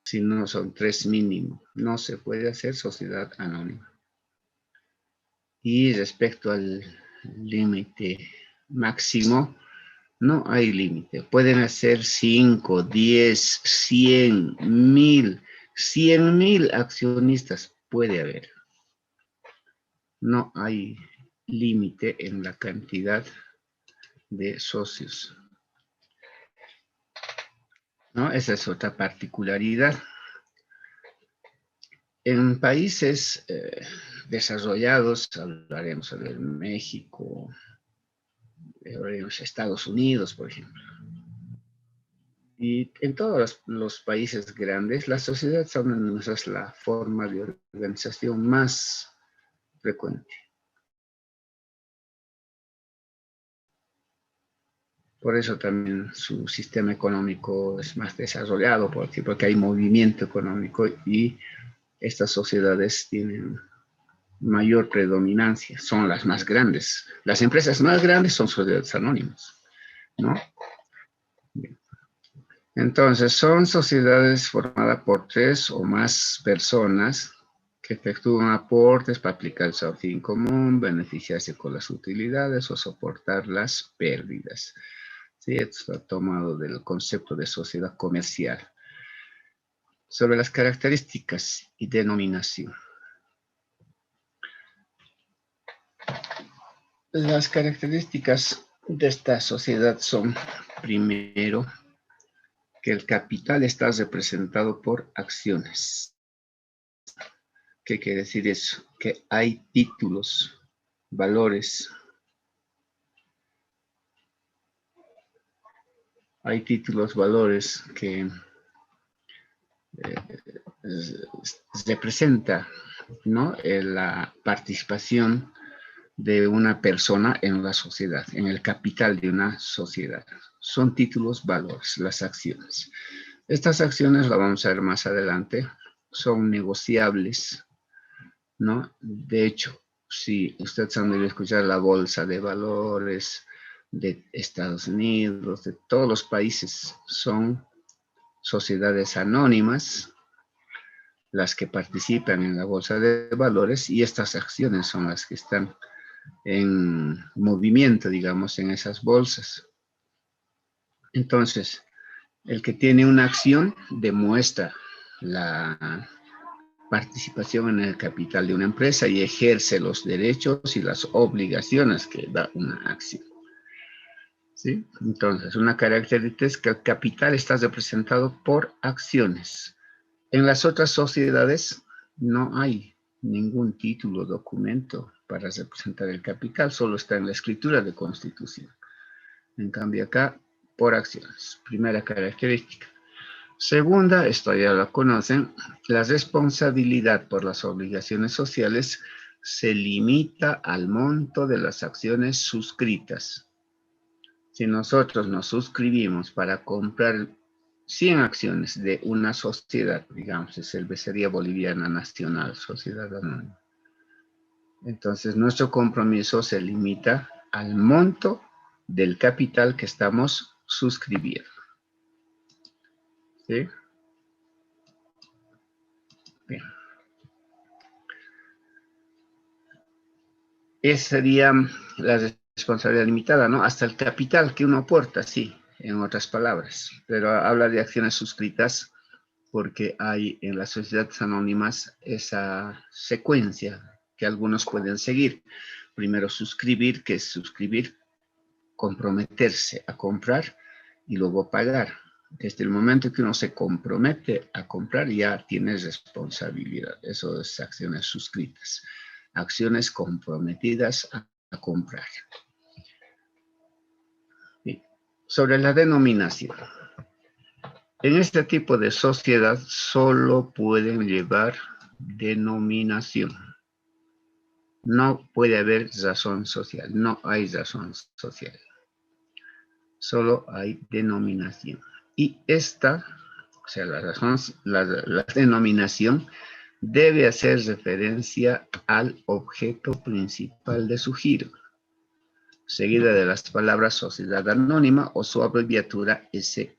Si no son 3 mínimo, no se puede hacer sociedad anónima. Y respecto al límite máximo, no hay límite. Pueden hacer 5, 10, 100, 1000, 100.000 accionistas. Puede haber. No hay límite en la cantidad de socios, ¿no? Esa es otra particularidad. En países desarrollados, hablaremos de México, hablaremos de Estados Unidos, por ejemplo. Y en todos los países grandes, las sociedades anónimas es la forma de organización más frecuente. Por eso también su sistema económico es más desarrollado, porque hay movimiento económico y estas sociedades tienen mayor predominancia, son las más grandes. Las empresas más grandes son sociedades anónimas, ¿no? Bien. Entonces, son sociedades formadas por 3 o más personas que efectúan aportes para aplicar su fin común, beneficiarse con las utilidades o soportar las pérdidas. Sí, esto está tomado del concepto de sociedad comercial. Sobre las características y denominación. Las características de esta sociedad son, primero, que el capital está representado por acciones. ¿Qué quiere decir eso? Que hay títulos, valores. Hay títulos, valores que representa, ¿no? La participación de una persona en la sociedad, en el capital de una sociedad. Son títulos, valores, las acciones. Estas acciones, las vamos a ver más adelante, son negociables, ¿no? De hecho, si usted se han de escuchar la bolsa de valores de Estados Unidos, de todos los países, son sociedades anónimas las que participan en la bolsa de valores y estas acciones son las que están en movimiento, digamos, en esas bolsas. Entonces, el que tiene una acción demuestra la participación en el capital de una empresa y ejerce los derechos y las obligaciones que da una acción. ¿Sí? Entonces, una característica es que el capital está representado por acciones. En las otras sociedades no hay ningún título o documento para representar el capital, solo está en la escritura de constitución. En cambio acá, por acciones. Primera característica. Segunda, esto ya la conocen, la responsabilidad por las obligaciones sociales se limita al monto de las acciones suscritas. Si nosotros nos suscribimos para comprar 100 acciones de una sociedad, digamos, es Cervecería Boliviana Nacional, Sociedad Anónima. Entonces, nuestro compromiso se limita al monto del capital que estamos suscribiendo. ¿Sí? Bien. Esa sería la responsabilidad limitada, ¿no? Hasta el capital que uno aporta, sí, en otras palabras. Pero habla de acciones suscritas porque hay en las sociedades anónimas esa secuencia que algunos pueden seguir. Primero suscribir, que es suscribir, comprometerse a comprar y luego pagar. Desde el momento que uno se compromete a comprar ya tiene responsabilidad. Eso es acciones suscritas. Acciones comprometidas a comprar. Sí. Sobre la denominación. En este tipo de sociedad solo pueden llevar denominación. No puede haber razón social. No hay razón social. Solo hay denominación. Y esta, o sea, la denominación debe hacer referencia al objeto principal de su giro, seguida de las palabras sociedad anónima o su abreviatura SA.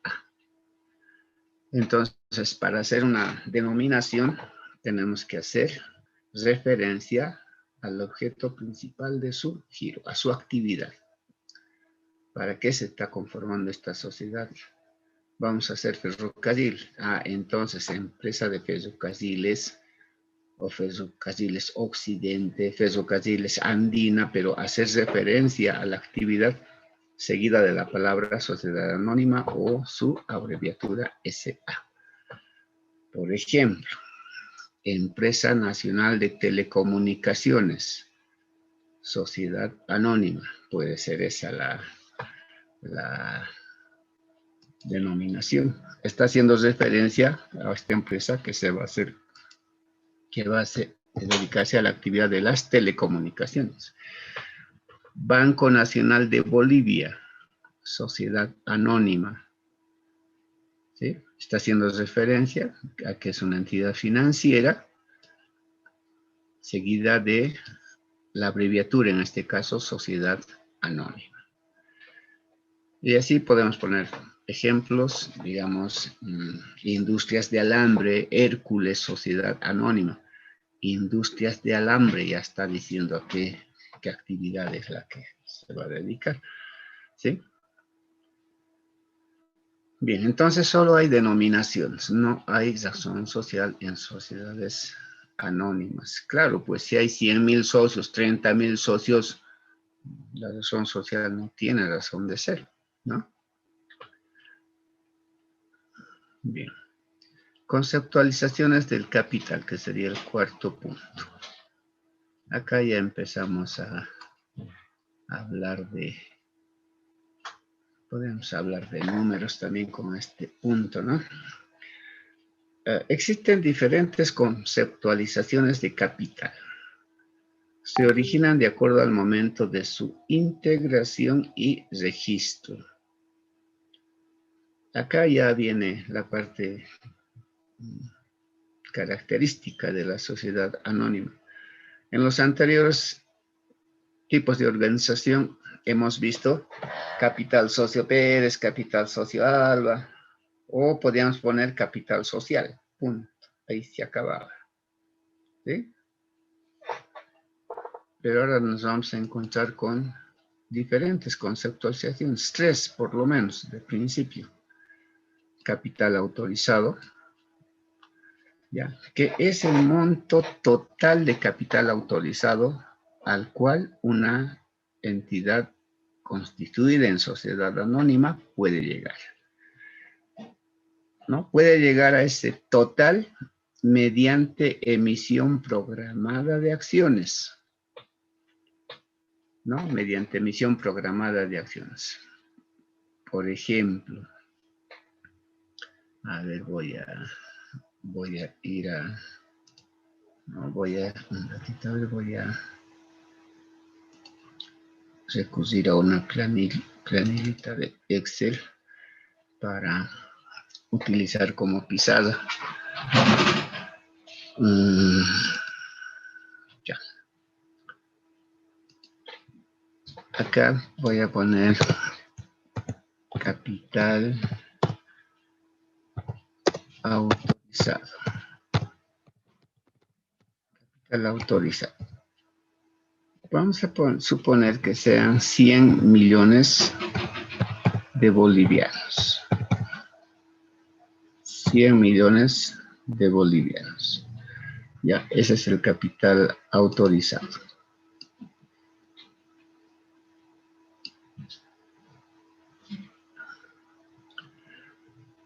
Entonces, para hacer una denominación, tenemos que hacer referencia al objeto principal de su giro, a su actividad. ¿Para qué se está conformando esta sociedad? Vamos a hacer ferrocarril. Entonces, empresa de ferrocarriles o ferrocarriles Occidente, ferrocarriles Andina, pero hacer referencia a la actividad seguida de la palabra sociedad anónima o su abreviatura SA. Por ejemplo, Empresa Nacional de Telecomunicaciones, sociedad anónima. Puede ser esa la denominación. Está haciendo referencia a esta empresa que va a dedicarse a la actividad de las telecomunicaciones. Banco Nacional de Bolivia, sociedad anónima. ¿Sí? Está haciendo referencia a que es una entidad financiera seguida de la abreviatura, en este caso, sociedad anónima. Y así podemos poner ejemplos, digamos, industrias de alambre, Hércules, sociedad anónima. Industrias de alambre, ya está diciendo a qué actividad es la que se va a dedicar. ¿Sí? Bien, entonces solo hay denominaciones, no hay razón social en sociedades anónimas. Claro, pues si hay 100,000 socios, 30,000 socios, la razón social no tiene razón de ser, ¿no? Bien. Conceptualizaciones del capital, que sería el cuarto punto. Acá ya empezamos a hablar podemos hablar de números también con este punto, ¿no? Existen diferentes conceptualizaciones de capital. Se originan de acuerdo al momento de su integración y registro. Acá ya viene la parte característica de la sociedad anónima. En los anteriores tipos de organización hemos visto capital socio Pérez, capital socio Alba, o podríamos poner capital social, punto. Ahí se acababa. ¿Sí? Pero ahora nos vamos a encontrar con diferentes conceptualizaciones, 3 por lo menos de principio. Capital autorizado, ¿ya? Que es el monto total de capital autorizado al cual una entidad constituida en sociedad anónima puede llegar. ¿No? Puede llegar a ese total mediante emisión programada de acciones. ¿No? Mediante emisión programada de acciones. Por ejemplo, a ver, voy a ir a, no, un ratito, a ver, voy a recurrir a una planillita de Excel para utilizar como pisada. Ya. Acá voy a poner capital autorizado. Capital autorizado. Vamos a suponer que sean 100 millones de bolivianos. 100 millones de bolivianos. Ya, ese es el capital autorizado.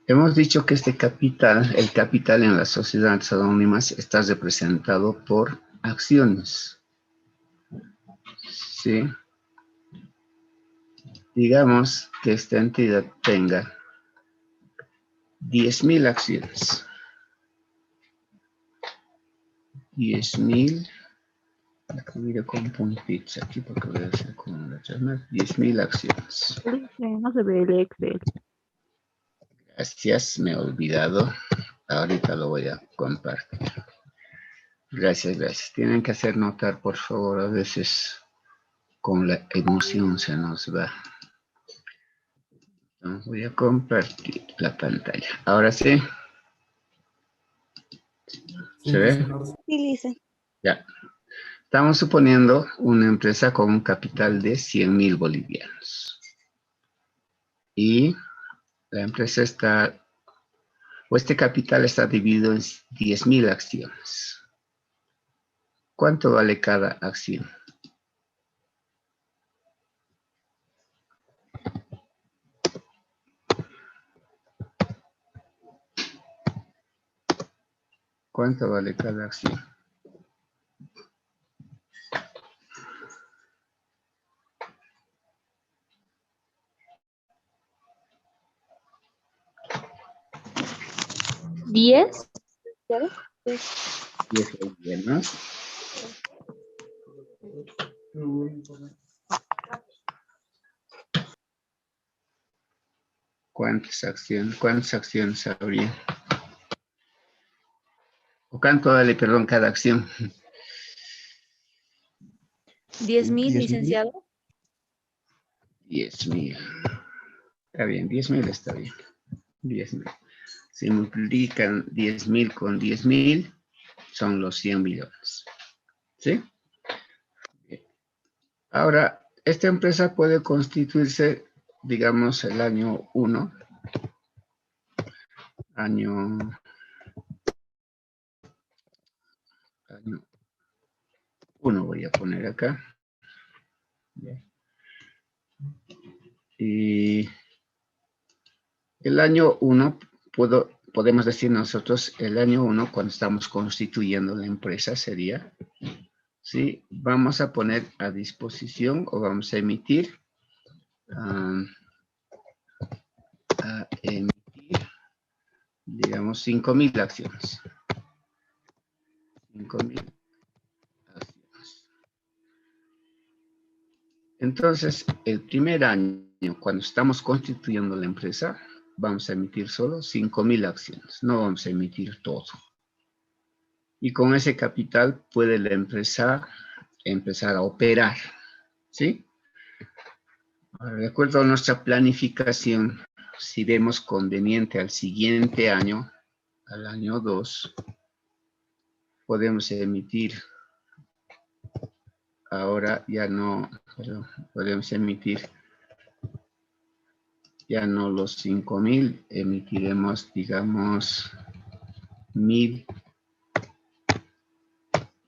Hemos dicho que este capital, el capital en las sociedades anónimas, está representado por acciones. ¿Sí? Digamos que esta entidad tenga 10,000 acciones. 10,000. Escribiré con puntitos aquí porque voy a hacer con la llama. 10,000 acciones. No se ve el Excel. Gracias, me he olvidado. Ahorita lo voy a compartir. Gracias, gracias. Tienen que hacer notar, por favor, a veces con la emoción se nos va. Voy a compartir la pantalla. Ahora sí. ¿Se ve? Sí, Lisa. Ya. Estamos suponiendo una empresa con un capital de 100.000 bolivianos. Y la empresa está, o este capital está dividido en 10.000 acciones. ¿Cuánto vale cada acción? ¿Cuánto vale cada acción? ¿10? 10 bolivianos. ¿Cuántas acciones habría? ¿O cuánto vale, perdón, cada acción? 10.000, licenciado. 10.000. Está bien, 10.000 está bien. 10.000. Se multiplican 10.000 con 10.000, son los 100 millones. ¿Sí? Bien. Ahora, esta empresa puede constituirse, digamos, el año 1. Año 1 voy a poner acá. Bien. Y el año 1, podemos decir nosotros, el año 1, cuando estamos constituyendo la empresa, sería, ¿sí? Vamos a poner a disposición o vamos a emitir, digamos, 5.000 acciones. 5.000 acciones. Entonces, el primer año, cuando estamos constituyendo la empresa, vamos a emitir solo 5.000 acciones, no vamos a emitir todo. Y con ese capital puede la empresa empezar a operar, ¿sí? Ahora, de acuerdo a nuestra planificación, si vemos conveniente al siguiente año, al año 2, podemos emitir, ahora ya no, perdón, podemos emitir ya no los 5.000, emitiremos, digamos, 1.000.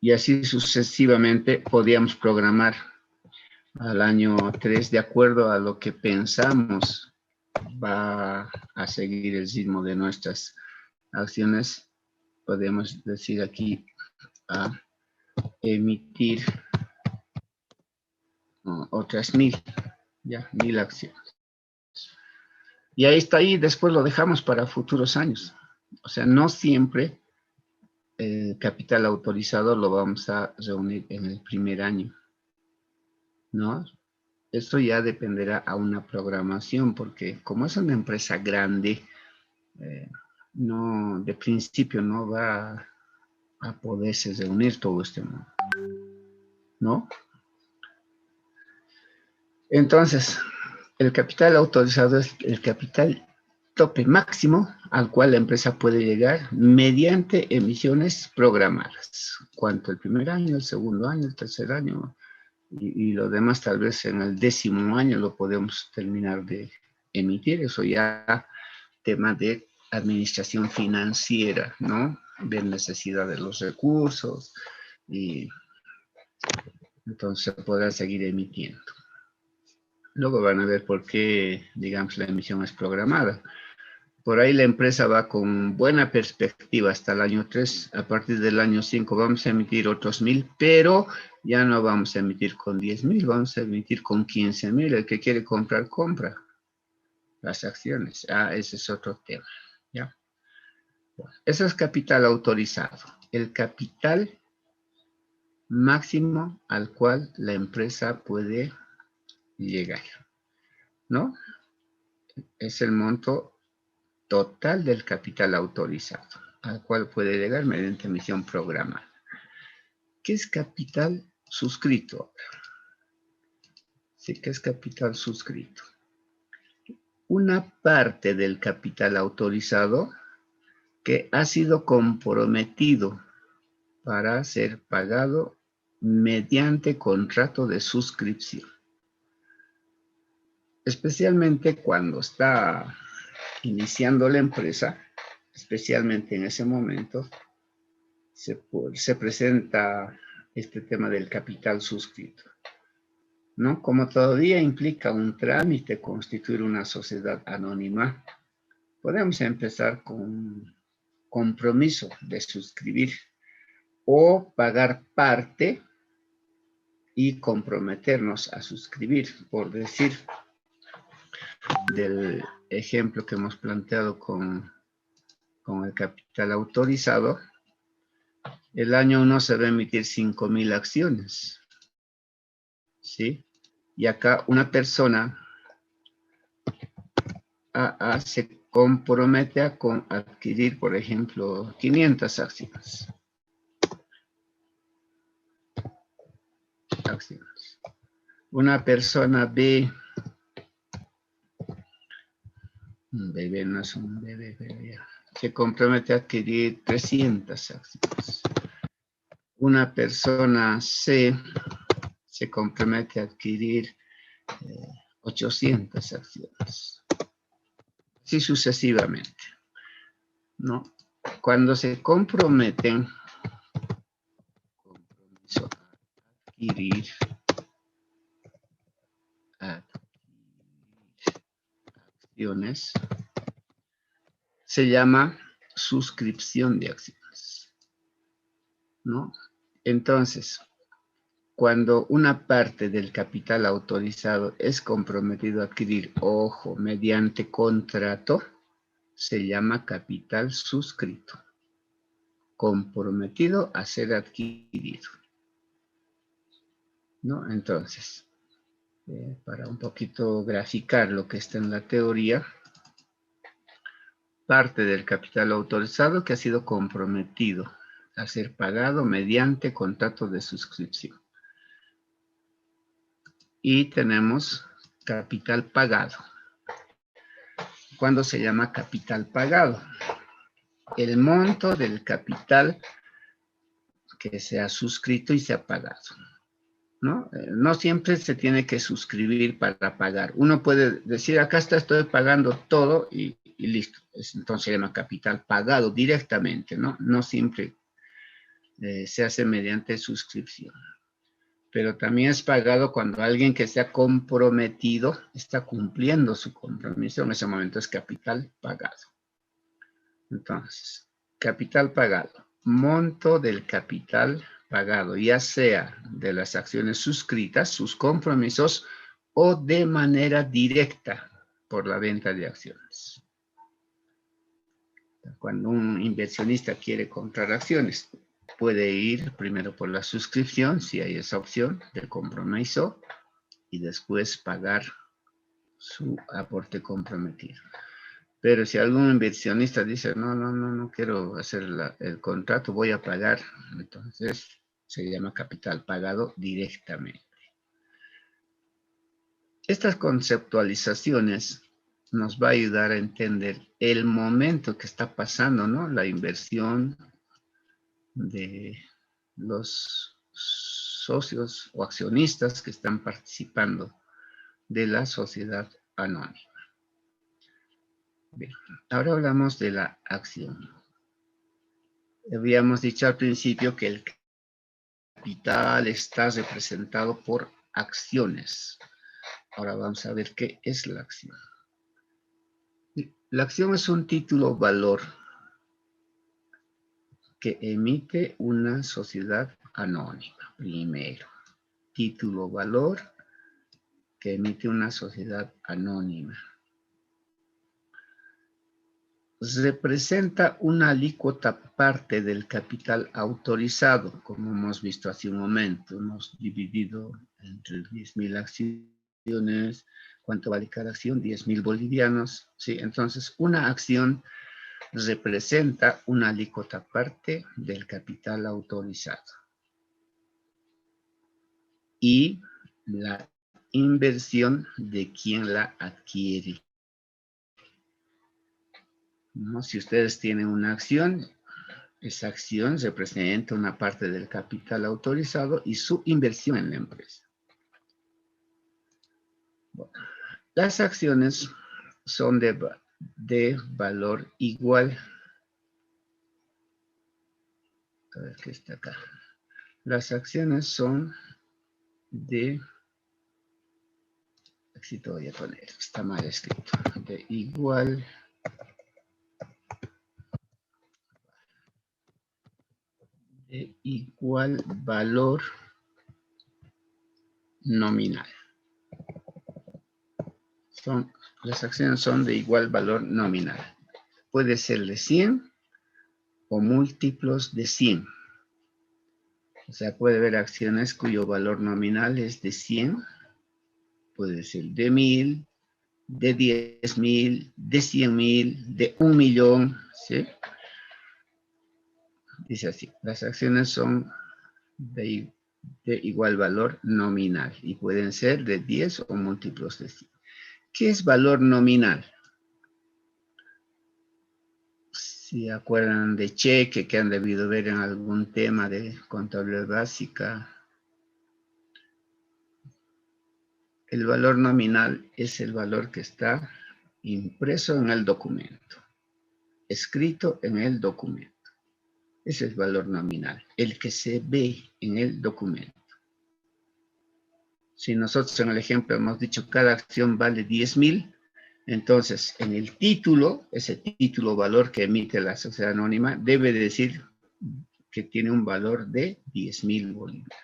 Y así sucesivamente podríamos programar al año 3 de acuerdo a lo que pensamos va a seguir el ritmo de nuestras acciones. Podemos decir aquí a emitir otras 1.000, ya, 1.000 acciones. Y ahí está, ahí después lo dejamos para futuros años. O sea, no siempre el capital autorizado lo vamos a reunir en el primer año, ¿no? Esto ya dependerá a una programación, porque como es una empresa grande, no, de principio no va a poderse reunir todo este mundo, ¿no? Entonces, el capital autorizado es el capital tope máximo al cual la empresa puede llegar mediante emisiones programadas. Cuanto el primer año, el segundo año, el tercer año y lo demás tal vez en el 10º año lo podemos terminar de emitir. Eso ya tema de administración financiera, ¿no? De necesidad de los recursos y entonces se podrá seguir emitiendo. Luego van a ver por qué, digamos, la emisión es programada. Por ahí la empresa va con buena perspectiva hasta el año 3. A partir del año 5 vamos a emitir otros 1.000, pero ya no vamos a emitir con 10.000, vamos a emitir con 15.000. El que quiere comprar, compra las acciones. Ese es otro tema, ¿ya? Bueno, eso es capital autorizado. El capital máximo al cual la empresa puede llegar, ¿no? Es el monto total del capital autorizado, al cual puede llegar mediante emisión programada. ¿Qué es capital suscrito? Sí, ¿qué es capital suscrito? una parte del capital autorizado que ha sido comprometido para ser pagado mediante contrato de suscripción. Especialmente cuando está iniciando la empresa, especialmente en ese momento, se presenta este tema del capital suscrito, ¿no? Como todavía implica un trámite constituir una sociedad anónima, podemos empezar con un compromiso de suscribir o pagar parte y comprometernos a suscribir, por decir, del ejemplo que hemos planteado con el capital autorizado. El año 1 se va a emitir 5,000 acciones, ¿sí? Y acá una persona AA se compromete a adquirir, por ejemplo, 500 acciones. Una persona B, bebé no es un bebé, se compromete a adquirir 300 acciones. Una persona C se compromete a adquirir 800 acciones. Así sucesivamente, ¿no? Cuando se comprometen, compromiso a adquirir acciones, se llama suscripción de acciones, ¿no? Entonces, cuando una parte del capital autorizado es comprometido a adquirir, ojo, mediante contrato, se llama capital suscrito, comprometido a ser adquirido, ¿no? Entonces, para un poquito graficar lo que está en la teoría, parte del capital autorizado que ha sido comprometido a ser pagado mediante contrato de suscripción. Y tenemos capital pagado. ¿Cuándo se llama capital pagado? El monto del capital que se ha suscrito y se ha pagado, ¿no? No siempre se tiene que suscribir para pagar. Uno puede decir, acá estoy pagando todo y listo. Entonces se llama capital pagado directamente, ¿no? No siempre se hace mediante suscripción. Pero también es pagado cuando alguien que se ha comprometido está cumpliendo su compromiso. En ese momento es capital pagado. Entonces, capital pagado. Monto del capital pagado, ya sea de las acciones suscritas, sus compromisos, o de manera directa por la venta de acciones. Cuando un inversionista quiere comprar acciones, puede ir primero por la suscripción, si hay esa opción de compromiso, y después pagar su aporte comprometido. Pero si algún inversionista dice, no quiero hacer el contrato, voy a pagar, entonces se llama capital pagado directamente. Estas conceptualizaciones nos va a ayudar a entender el momento que está pasando, ¿no? La inversión de los socios o accionistas que están participando de la sociedad anónima. Bien, ahora hablamos de la acción. Habíamos dicho al principio que el capital está representado por acciones. Ahora vamos a ver qué es la acción. La acción es un título valor que emite una sociedad anónima. Primero, título valor que emite una sociedad anónima. Representa una alícuota parte del capital autorizado, como hemos visto hace un momento. Hemos dividido entre 10,000 acciones. ¿Cuánto vale cada acción? 10,000 bolivianos. Sí, entonces una acción representa una alícuota parte del capital autorizado. Y la inversión de quien la adquiere. ¿no? Si ustedes tienen una acción, esa acción representa una parte del capital autorizado y su inversión en la empresa. Bueno, las acciones son de valor igual. A ver qué está acá. Las acciones son de, aquí te voy a poner, está mal escrito, de igual valor nominal. Las acciones son de igual valor nominal. Puede ser de 100 o múltiplos de 100. O sea, puede haber acciones cuyo valor nominal es de 100. Puede ser de 1000, de 10.000, de 100.000, de 1.000.000, ¿sí? Dice así, las acciones son de igual valor nominal y pueden ser de 10 o múltiplos de 100. ¿Qué es valor nominal? Si acuerdan de cheque que han debido ver en algún tema de contabilidad básica, el valor nominal es el valor que está impreso en el documento, escrito en el documento. Ese es el valor nominal, el que se ve en el documento. Si nosotros en el ejemplo hemos dicho cada acción vale 10.000, entonces en el título, ese título valor que emite la sociedad anónima, debe decir que tiene un valor de 10.000 bolivianos.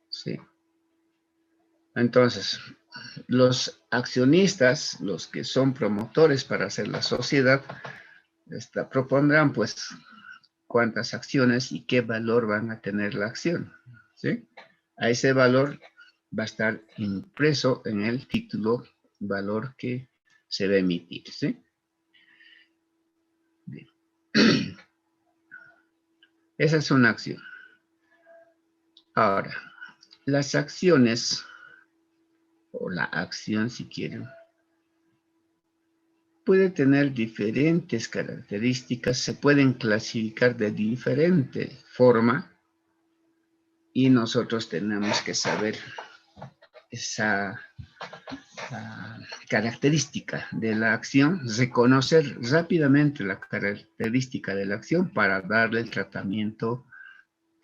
¿Sí? Entonces, los accionistas, los que son promotores para hacer la sociedad, propondrán pues cuántas acciones y qué valor van a tener la acción. ¿Sí? A ese valor va a estar impreso en el título valor que se va a emitir. ¿Sí? Bien. Esa es una acción. Ahora, las acciones, o la acción si quieren, puede tener diferentes características, se pueden clasificar de diferente forma y nosotros tenemos que saber esa característica de la acción, reconocer rápidamente la característica de la acción para darle el tratamiento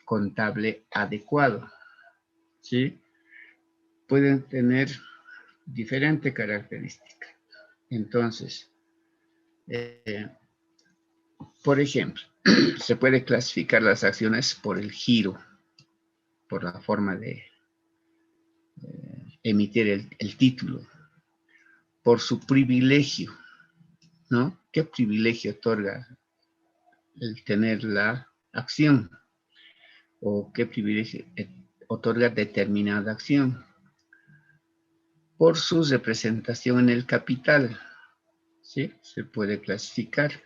contable adecuado. ¿Sí? Pueden tener diferente característica. Entonces, por ejemplo, se puede clasificar las acciones por el giro, por la forma de emitir el título, por su privilegio, ¿no? ¿Qué privilegio otorga el tener la acción? ¿O qué privilegio otorga determinada acción? Por su representación en el capital, ¿sí? Se puede clasificar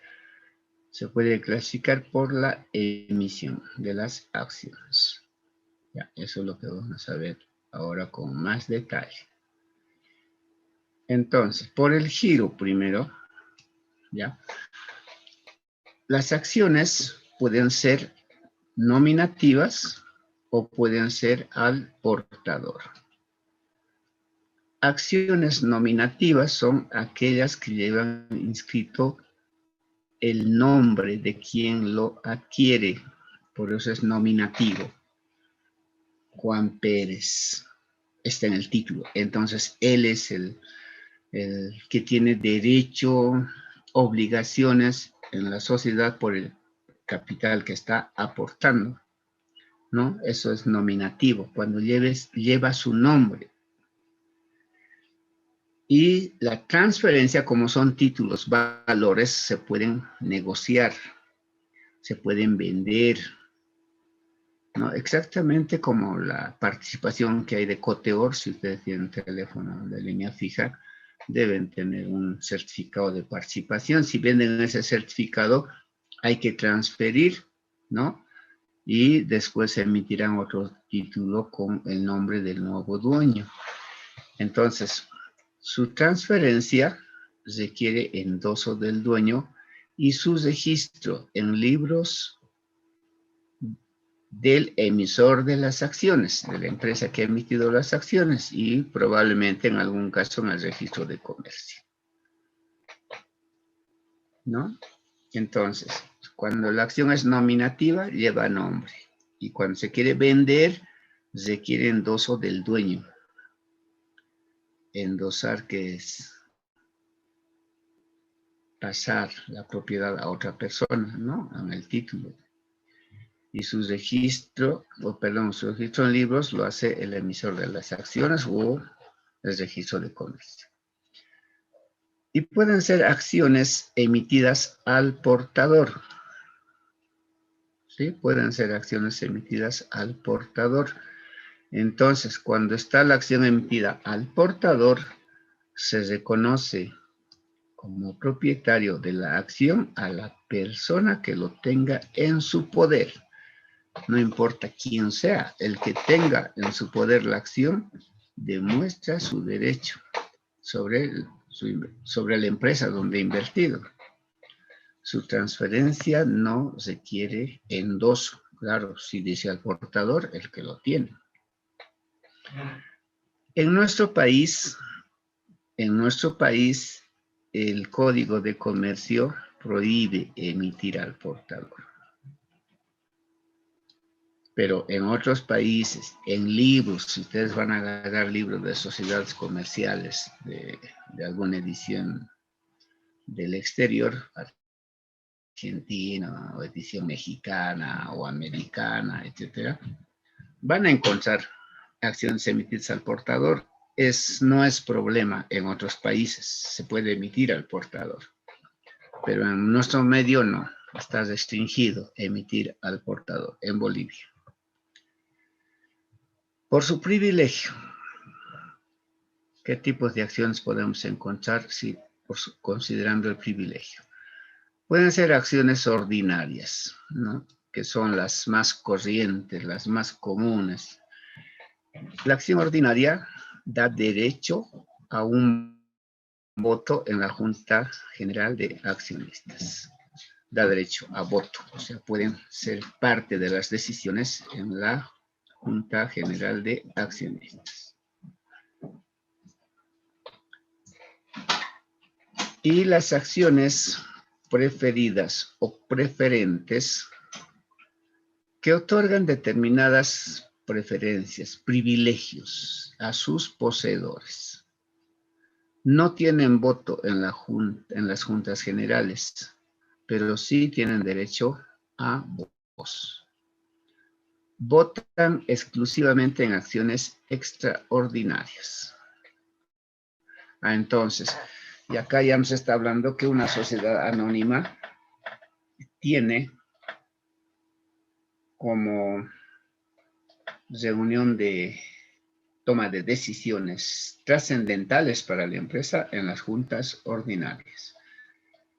por la emisión de las acciones. Ya, eso es lo que vamos a ver ahora con más detalle. Entonces, por el giro primero, ¿ya? Las acciones pueden ser nominativas o pueden ser al portador. Acciones nominativas son aquellas que llevan inscrito el nombre de quien lo adquiere, por eso es nominativo. Juan Pérez está en el título, entonces él es el que tiene derecho, obligaciones en la sociedad por el capital que está aportando, ¿no? Eso es nominativo, cuando lleva su nombre. Y la transferencia, como son títulos, valores, se pueden negociar, se pueden vender, ¿no? Exactamente como la participación que hay de Coteor. Si ustedes tienen teléfono de línea fija, deben tener un certificado de participación. Si venden ese certificado, hay que transferir, ¿no? Y después emitirán otro título con el nombre del nuevo dueño. Entonces, su transferencia requiere endoso del dueño y su registro en libros del emisor de las acciones, de la empresa que ha emitido las acciones y probablemente en algún caso en el registro de comercio, ¿no? Entonces, cuando la acción es nominativa, lleva nombre. Y cuando se quiere vender, requiere endoso del dueño. Endosar, que es pasar la propiedad a otra persona, ¿no? En el título. Y su registro, su registro en libros lo hace el emisor de las acciones o el registro de comercio. Y pueden ser acciones emitidas al portador. ¿Sí? Pueden ser acciones emitidas al portador. Entonces, cuando está la acción emitida al portador, se reconoce como propietario de la acción a la persona que lo tenga en su poder. No importa quién sea, el que tenga en su poder la acción demuestra su derecho sobre la empresa donde ha invertido. Su transferencia no requiere endoso. Claro, si dice al portador, el que lo tiene. En nuestro país, el Código de Comercio prohíbe emitir al portador. Pero en otros países, en libros, si ustedes van a agarrar libros de sociedades comerciales de alguna edición del exterior, argentina, o edición mexicana, o americana, etcétera, van a encontrar acciones emitidas al portador. No es problema en otros países, se puede emitir al portador. Pero en nuestro medio no, está restringido emitir al portador en Bolivia. Por su privilegio, ¿qué tipos de acciones podemos encontrar considerando el privilegio? Pueden ser acciones ordinarias, ¿no? Que son las más corrientes, las más comunes. La acción ordinaria da derecho a un voto en la Junta General de Accionistas. Da derecho a voto, o sea, pueden ser parte de las decisiones en la Junta General de Accionistas. Y las acciones preferidas o preferentes que otorgan determinadas preferencias, privilegios a sus poseedores. No tienen voto en las juntas generales, pero sí tienen derecho a voz. Votan exclusivamente en acciones extraordinarias. Entonces, y acá ya nos está hablando que una sociedad anónima tiene como reunión de toma de decisiones trascendentales para la empresa en las juntas ordinarias.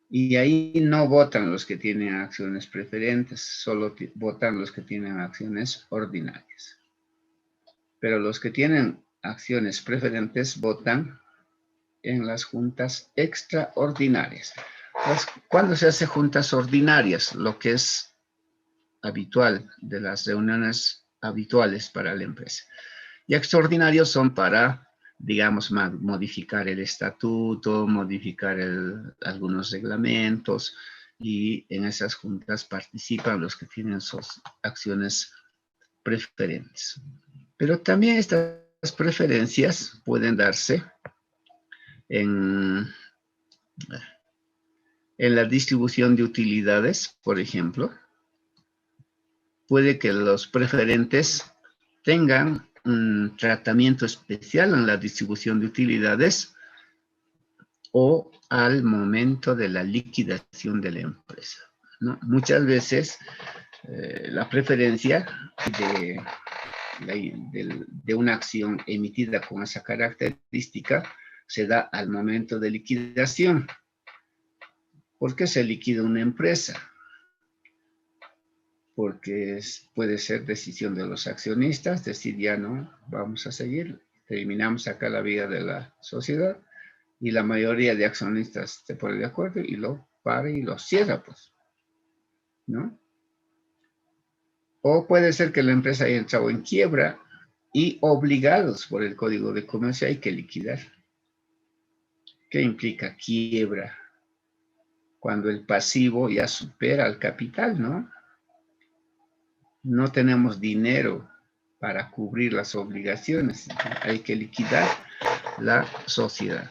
Y ahí no votan los que tienen acciones preferentes, solo votan los que tienen acciones ordinarias. Pero los que tienen acciones preferentes votan en las juntas extraordinarias. ¿Cuándo se hace juntas ordinarias? Lo que es habitual, de las reuniones habituales para la empresa. Y extraordinarios son para, digamos, modificar el estatuto, modificar algunos reglamentos, y en esas juntas participan los que tienen sus acciones preferentes. Pero también estas preferencias pueden darse en la distribución de utilidades, por ejemplo. Puede que los preferentes tengan un tratamiento especial en la distribución de utilidades o al momento de la liquidación de la empresa, ¿no? Muchas veces la preferencia de una acción emitida con esa característica se da al momento de liquidación. ¿Por qué se liquida una empresa? Porque puede ser decisión de los accionistas, decir ya no, vamos a seguir, terminamos acá la vida de la sociedad Y la mayoría de accionistas se pone de acuerdo y lo para y lo cierra, pues, ¿no? O puede ser que la empresa haya entrado en quiebra y obligados por el Código de Comercio hay que liquidar. ¿Qué implica quiebra? Cuando el pasivo ya supera al capital, ¿no? No tenemos dinero para cubrir las obligaciones. Hay que liquidar la sociedad.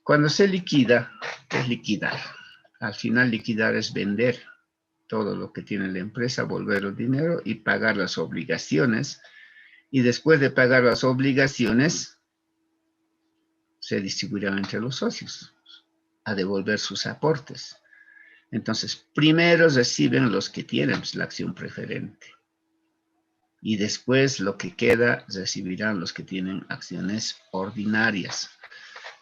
Cuando se liquida, es liquidar. Al final liquidar es vender todo lo que tiene la empresa, volver el dinero y pagar las obligaciones. Y después de pagar las obligaciones, se distribuirán entre los socios a devolver sus aportes. Entonces, primero reciben los que tienen la acción preferente. Y después lo que queda recibirán los que tienen acciones ordinarias.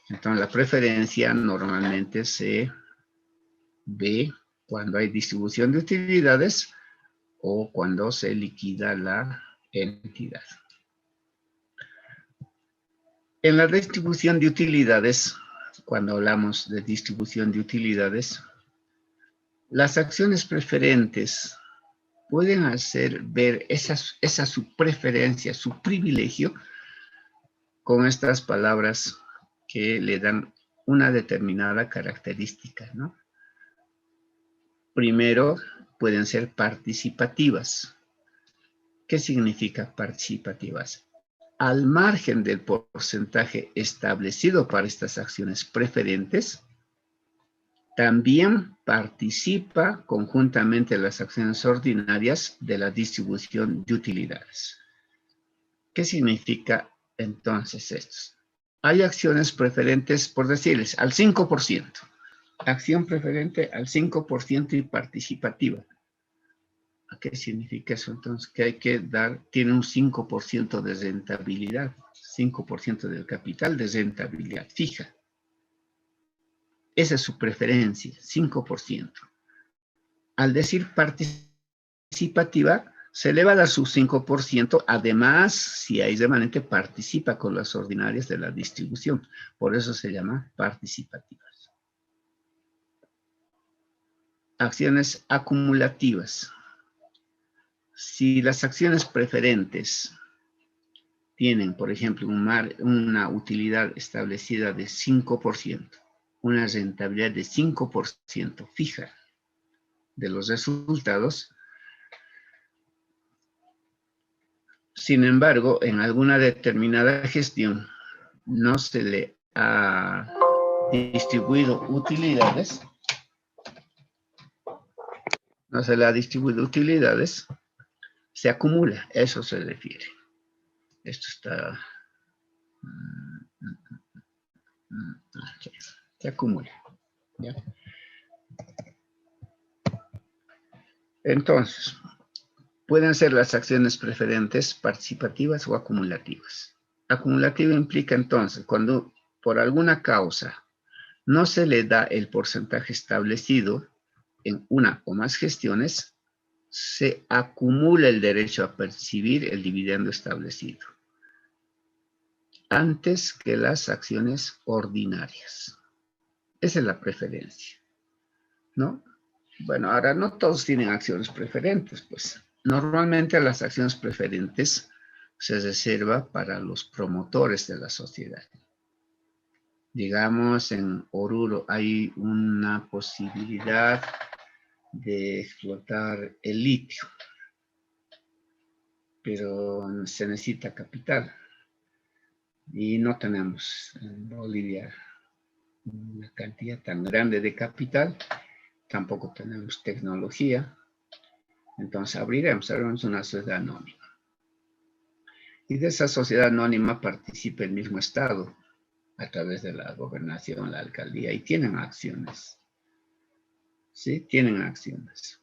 Entonces, la preferencia normalmente se ve cuando hay distribución de utilidades o cuando se liquida la entidad. En la distribución de utilidades, cuando hablamos de distribución de utilidades, las acciones preferentes pueden hacer ver esa su preferencia, su privilegio, con estas palabras que le dan una determinada característica, ¿no? Primero, pueden ser participativas. ¿Qué significa participativas? Al margen del porcentaje establecido para estas acciones preferentes, también participa conjuntamente las acciones ordinarias de la distribución de utilidades. ¿Qué significa entonces esto? Hay acciones preferentes, por decirles, al 5%. Acción preferente al 5% y participativa. ¿Qué significa eso? Entonces, que hay que dar, tiene un 5% de rentabilidad, 5% del capital de rentabilidad fija. Esa es su preferencia, 5%. Al decir participativa, se le va a dar su 5%, además, si hay remanente, participa con las ordinarias de la distribución. Por eso se llama participativas. Acciones acumulativas. Si las acciones preferentes tienen, por ejemplo, una utilidad establecida de 5%, una rentabilidad de 5% fija de los resultados, sin embargo, en alguna determinada gestión no se le ha distribuido utilidades, se acumula, eso se refiere. Esto está... se acumula. ¿Ya? Entonces, pueden ser las acciones preferentes participativas o acumulativas. Acumulativa implica entonces, cuando por alguna causa no se le da el porcentaje establecido en una o más gestiones, se acumula el derecho a percibir el dividendo establecido antes que las acciones ordinarias. Esa es la preferencia, ¿no? Bueno, ahora no todos tienen acciones preferentes, pues. Normalmente las acciones preferentes se reserva para los promotores de la sociedad. Digamos, en Oruro hay una posibilidad de explotar el litio, pero se necesita capital. Y no tenemos en Bolivia una cantidad tan grande de capital, tampoco tenemos tecnología, entonces abriremos una sociedad anónima. Y de esa sociedad anónima participa el mismo Estado a través de la gobernación, la alcaldía, y tienen acciones. ¿Sí? Tienen acciones.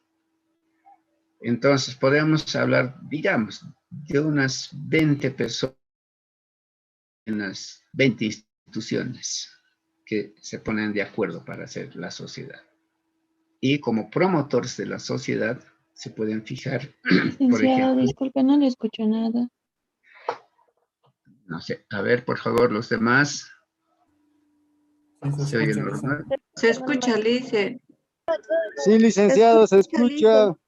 Entonces podemos hablar, digamos, de unas 20 personas, unas 20 instituciones que se ponen de acuerdo para hacer la sociedad. Y como promotores de la sociedad se pueden fijar, por Licenciado, ejemplo, disculpe, no le escucho nada. no sé, a ver, por favor, los demás. Sí, se ¿Se oye escucha, normal? Se escucha, Lice. Sí, licenciado, se escucha, escucha.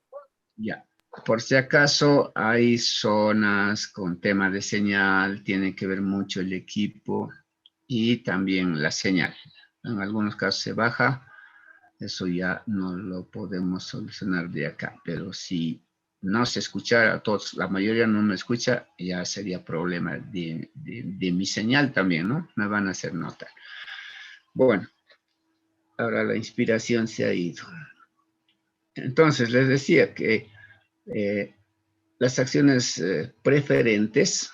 Ya. Por si acaso hay zonas con tema de señal, tiene que ver mucho el equipo y también la señal. En algunos casos se baja, eso ya no lo podemos solucionar de acá, pero si no se escuchara a todos, la mayoría no me escucha, ya sería problema de mi señal también, ¿no? Me van a hacer notar. Bueno, ahora la inspiración se ha ido. Entonces, les decía que las acciones preferidas,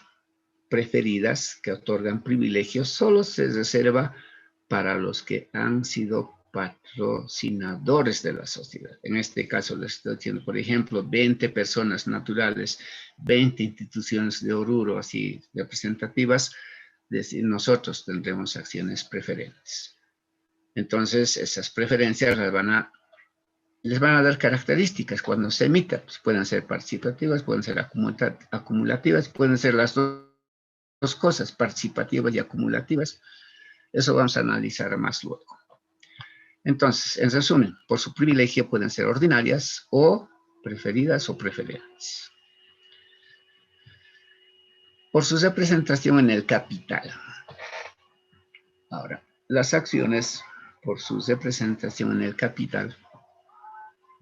que otorgan privilegios, solo se reserva para los que han sido patrocinadores de la sociedad. En este caso les estoy diciendo, por ejemplo, 20 personas naturales, 20 instituciones de Oruro, así representativas, decir, nosotros tendremos acciones preferentes. Entonces, esas preferencias les van a dar características cuando se emita. Pues pueden ser participativas, pueden ser acumulativas, pueden ser las dos cosas, participativas y acumulativas. Eso vamos a analizar más luego. Entonces, en resumen, por su privilegio pueden ser ordinarias o preferidas o preferentes. Por su representación en el capital. Ahora, las acciones por su representación en el capital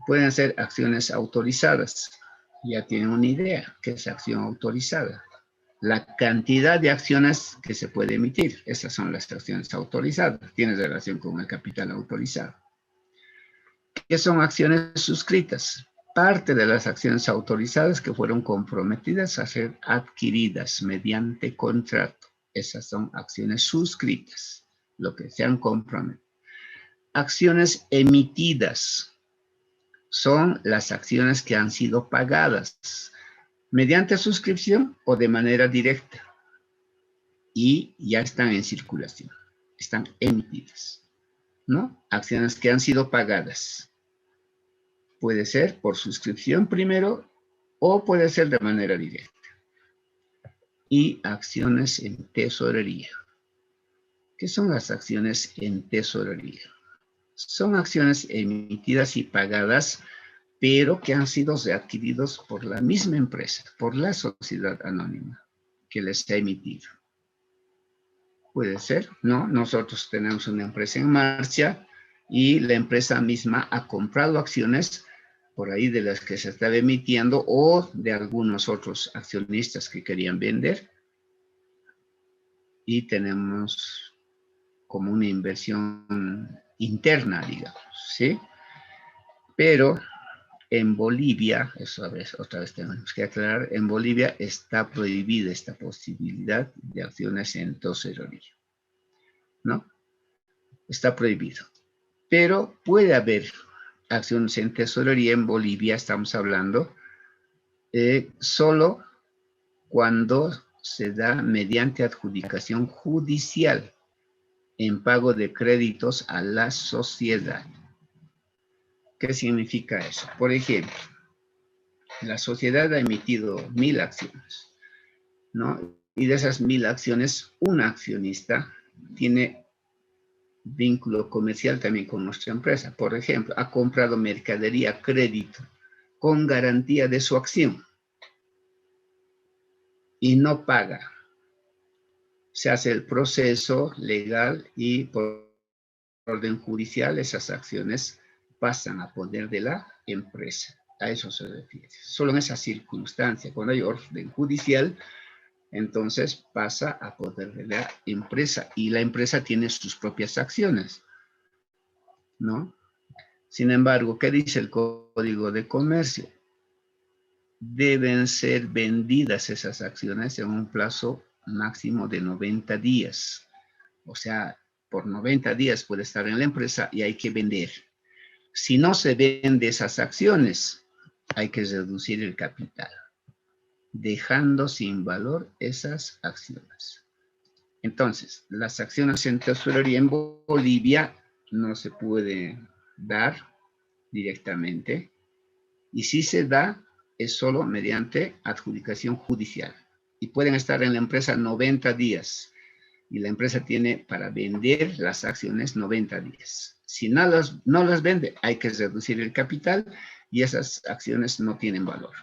pueden ser acciones autorizadas. Ya tienen una idea, ¿qué es acción autorizada? La cantidad de acciones que se puede emitir. Esas son las acciones autorizadas. Tiene relación con el capital autorizado. ¿Qué son acciones suscritas? Parte de las acciones autorizadas que fueron comprometidas a ser adquiridas mediante contrato. Esas son acciones suscritas, lo que se han comprometido. Acciones emitidas son las acciones que han sido pagadas mediante suscripción o de manera directa y ya están en circulación, están emitidas, ¿no? Acciones que han sido pagadas. Puede ser por suscripción primero o puede ser de manera directa. Y acciones en tesorería. ¿Qué son las acciones en tesorería? Son acciones emitidas y pagadas, pero que han sido readquiridos por la misma empresa, por la sociedad anónima que les ha emitido. Puede ser, ¿no? Nosotros tenemos una empresa en marcha y la empresa misma ha comprado acciones por ahí de las que se estaba emitiendo o de algunos otros accionistas que querían vender y tenemos como una inversión interna, digamos, ¿sí? Pero en Bolivia, eso a ver, otra vez tenemos que aclarar, en Bolivia está prohibida esta posibilidad de acciones en tesorería, ¿no? Está prohibido. Pero puede haber acciones en tesorería en Bolivia, estamos hablando, solo cuando se da mediante adjudicación judicial en pago de créditos a la sociedad. ¿Qué significa eso? Por ejemplo, la sociedad ha emitido 1000 acciones, ¿no? Y de esas 1000 acciones, un accionista tiene vínculo comercial también con nuestra empresa. Por ejemplo, ha comprado mercadería a crédito con garantía de su acción y no paga. Se hace el proceso legal y por orden judicial esas acciones pasan a poder de la empresa. A eso se refiere. Solo en esa circunstancia, cuando hay orden judicial, entonces pasa a poder de la empresa y la empresa tiene sus propias acciones, ¿no? Sin embargo, ¿qué dice el Código de Comercio? Deben ser vendidas esas acciones en un plazo máximo de 90 días. O sea, por 90 días puede estar en la empresa y hay que vender. Si no se vende esas acciones, hay que reducir el capital, dejando sin valor esas acciones. Entonces, las acciones en tesorería en Bolivia no se puede dar directamente y si se da es solo mediante adjudicación judicial y pueden estar en la empresa 90 días. y la empresa tiene para vender las acciones 90 días. Si no las vende, hay que reducir el capital y esas acciones no tienen valor.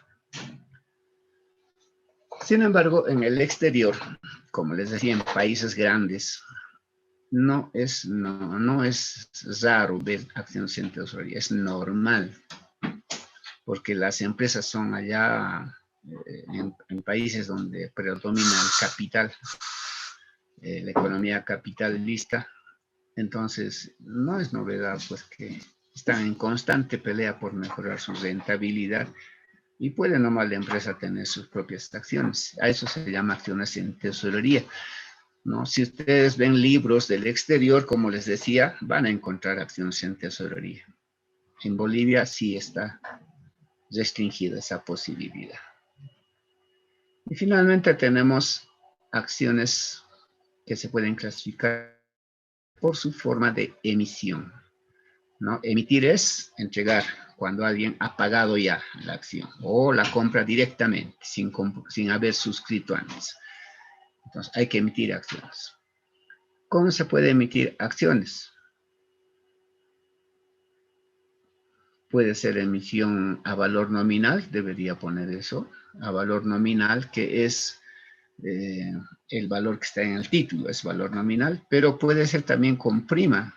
Sin embargo, en el exterior, como les decía, en países grandes, no es raro ver acciones en tesorería, es normal, porque las empresas son allá en países donde predomina el capital, la economía capitalista. Entonces, no es novedad pues que están en constante pelea por mejorar su rentabilidad y puede nomás la empresa tener sus propias acciones. A eso se llama acciones en tesorería, ¿no? Si ustedes ven libros del exterior, como les decía, van a encontrar acciones en tesorería. En Bolivia sí está restringida esa posibilidad. Y finalmente tenemos acciones que se pueden clasificar por su forma de emisión, ¿no? Emitir es entregar cuando alguien ha pagado ya la acción o la compra directamente sin haber suscrito antes. Entonces hay que emitir acciones. ¿Cómo se puede emitir acciones? Puede ser emisión a valor nominal, debería poner eso, a valor nominal, que es el valor que está en el título, es valor nominal, pero puede ser también con prima,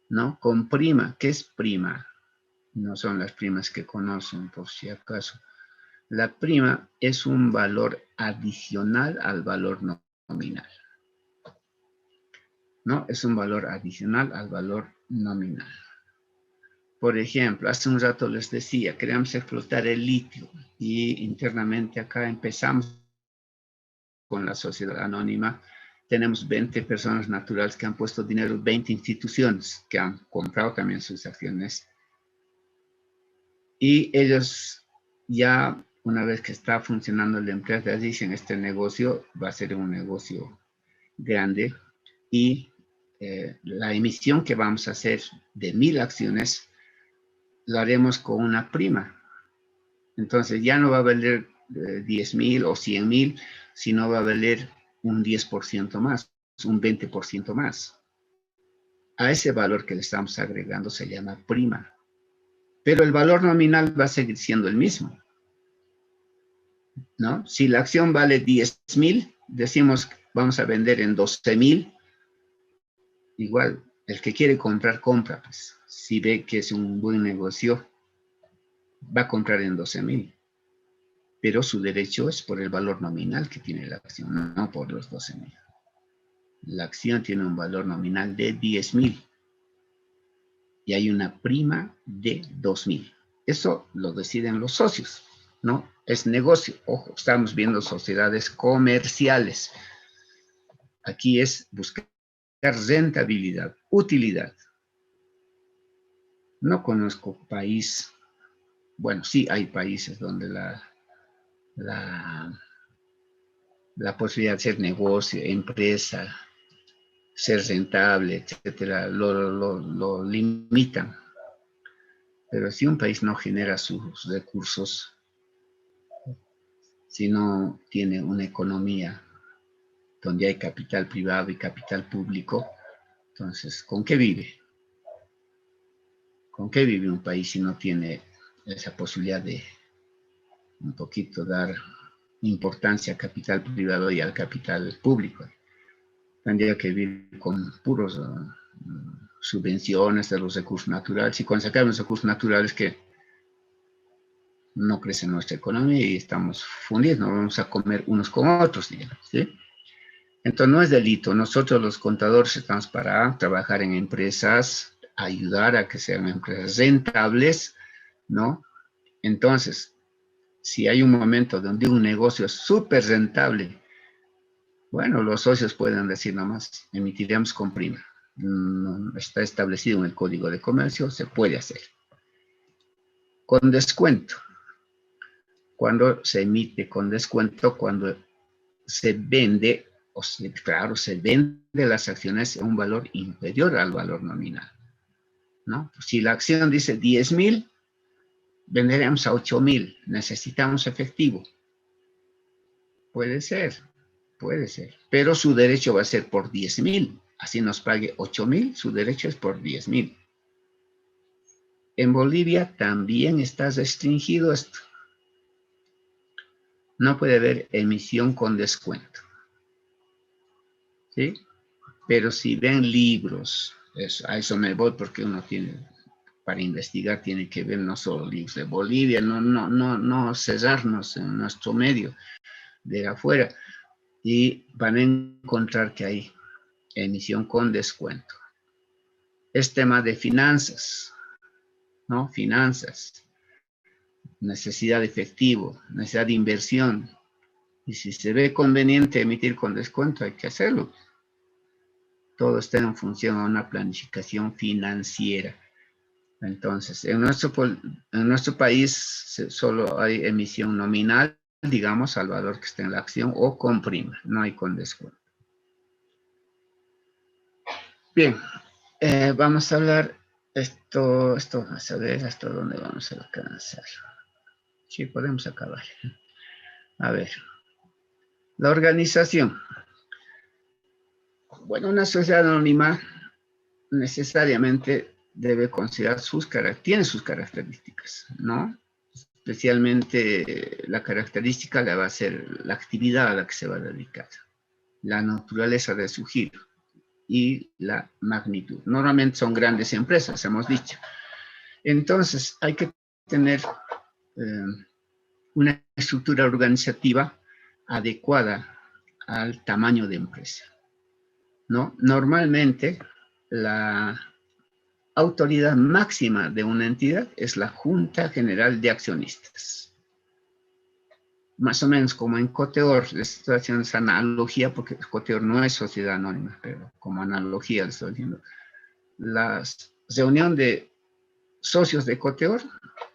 ¿no? Con prima. ¿Qué es prima? No son las primas que conocen, por si acaso. La prima es un valor adicional al valor nominal, ¿no? Es un valor adicional al valor nominal. Por ejemplo, hace un rato les decía, queremos explotar el litio y internamente acá empezamos con la sociedad anónima. Tenemos 20 personas naturales que han puesto dinero, 20 instituciones que han comprado también sus acciones. Y ellos ya, una vez que está funcionando la empresa, dicen, este negocio va a ser un negocio grande y la emisión que vamos a hacer de 1000 acciones, lo haremos con una prima. Entonces ya no va a valer 10.000 o 100.000, sino va a valer un 10% más, un 20% más. A ese valor que le estamos agregando se llama prima. Pero el valor nominal va a seguir siendo el mismo, ¿no? Si la acción vale 10.000, decimos vamos a vender en 12.000, igual el que quiere comprar, compra, pues. Si ve que es un buen negocio, va a comprar en 12.000. Pero su derecho es por el valor nominal que tiene la acción, no por los 12.000. La acción tiene un valor nominal de 10.000 y hay una prima de 2.000. Eso lo deciden los socios, ¿no? Es negocio. Ojo, estamos viendo sociedades comerciales. Aquí es buscar rentabilidad, utilidad. No conozco país, bueno, sí hay países donde la posibilidad de hacer negocio, empresa, ser rentable, etcétera, lo limitan. Pero si un país no genera sus recursos, si no tiene una economía donde hay capital privado y capital público, entonces, ¿con qué vive? ¿Con qué vive un país si no tiene esa posibilidad de un poquito dar importancia al capital privado y al capital público? Tendría que vivir con puros subvenciones de los recursos naturales, y cuando se acaban los recursos naturales que no crece nuestra economía y estamos fundidos, nos vamos a comer unos con otros, digamos, ¿sí? Entonces no es delito, nosotros los contadores estamos para trabajar en empresas, ayudar a que sean empresas rentables, ¿no? Entonces, si hay un momento donde un negocio es súper rentable, bueno, los socios pueden decir nomás, emitiremos con prima. No, está establecido en el Código de Comercio, se puede hacer. Con descuento. Cuando se emite con descuento, cuando se vende, claro, se vende las acciones a un valor inferior al valor nominal, ¿no? Si la acción dice 10.000, venderemos a 8.000, necesitamos efectivo. Puede ser. Puede ser. Pero su derecho va a ser por 10.000. Así nos pague 8.000, su derecho es por 10.000. En Bolivia también está restringido esto. No puede haber emisión con descuento. ¿Sí? Pero si ven libros, a eso me voy porque uno tiene, para investigar tiene que ver no solo libros de Bolivia, no cerrarnos en nuestro medio de afuera. Y van a encontrar que hay emisión con descuento. Es tema de finanzas, ¿no? Finanzas, necesidad de efectivo, necesidad de inversión. Y si se ve conveniente emitir con descuento, hay que hacerlo. Todo está en función a una planificación financiera. Entonces, en nuestro país solo hay emisión nominal, digamos, al valor que está en la acción, o con prima, no hay con descuento. Bien, vamos a hablar esto, vamos a ver hasta dónde vamos a alcanzar. Sí, podemos acabar. A ver, la organización. Bueno, una sociedad anónima necesariamente debe considerar tiene sus características, ¿no? Especialmente la característica le va a ser la actividad a la que se va a dedicar, la naturaleza de su giro y la magnitud. Normalmente son grandes empresas, hemos dicho. Entonces, hay que tener una estructura organizativa adecuada al tamaño de empresa, ¿no? Normalmente, la autoridad máxima de una entidad es la Junta General de Accionistas. Más o menos como en Coteor, estoy haciendo esa analogía porque Coteor no es sociedad anónima, pero como analogía le estoy diciendo. La reunión de socios de Coteor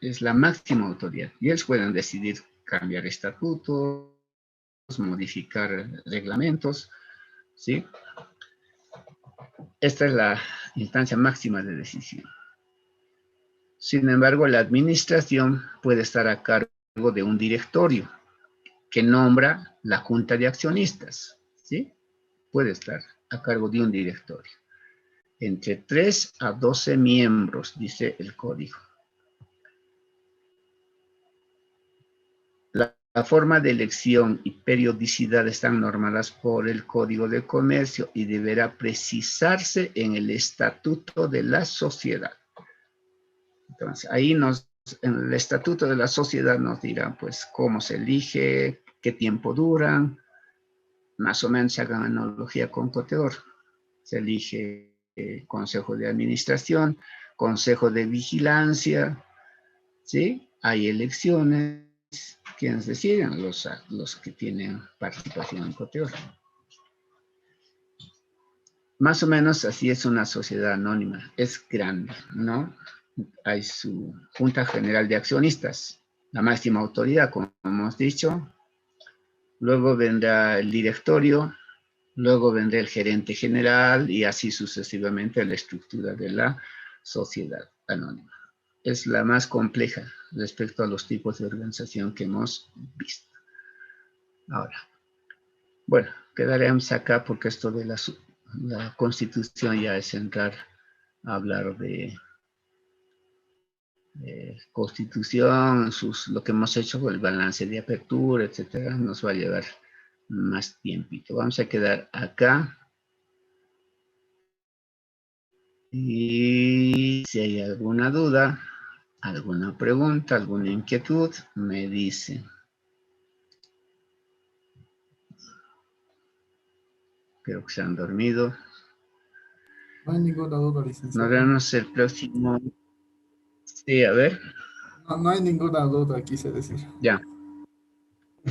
es la máxima autoridad y ellos pueden decidir cambiar estatutos, modificar reglamentos, ¿sí? Esta es la instancia máxima de decisión. Sin embargo, la administración puede estar a cargo de un directorio que nombra la Junta de Accionistas, ¿sí? Puede estar a cargo de un directorio. Entre 3 a 12 miembros, dice el código. La forma de elección y periodicidad están normadas por el Código de Comercio y deberá precisarse en el Estatuto de la Sociedad. Entonces, ahí en el Estatuto de la Sociedad nos dirán, pues, cómo se elige, qué tiempo duran, más o menos se hagan analogía con Coteor. Se elige Consejo de Administración, Consejo de Vigilancia, ¿sí? Hay elecciones. ¿Quiénes deciden? Los que tienen participación en Coteor. Más o menos así es una sociedad anónima. Es grande, ¿no? Hay su Junta General de Accionistas, la máxima autoridad, como hemos dicho. Luego vendrá el directorio, luego vendrá el gerente general y así sucesivamente la estructura de la sociedad anónima. Es la más compleja respecto a los tipos de organización que hemos visto. Ahora, bueno, quedaremos acá porque esto de la Constitución ya es entrar a hablar de Constitución, lo que hemos hecho con el balance de apertura, etcétera, nos va a llevar más tiempito. Vamos a quedar acá. Y si hay alguna duda, alguna pregunta, alguna inquietud, me dicen. Creo que se han dormido. No hay ninguna duda, Nos licenciado. vemos el próximo. Sí, a ver. No hay ninguna duda, quise decir. Ya.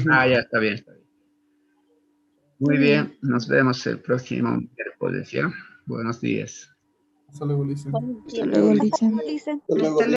Ah, ya, está bien, está bien. Muy bien, nos vemos el próximo miércoles, ¿ya? Buenos días. Hasta luego, licenciado. Buenos Hasta días. luego, Hasta Licen. luego, Licen. Hasta luego.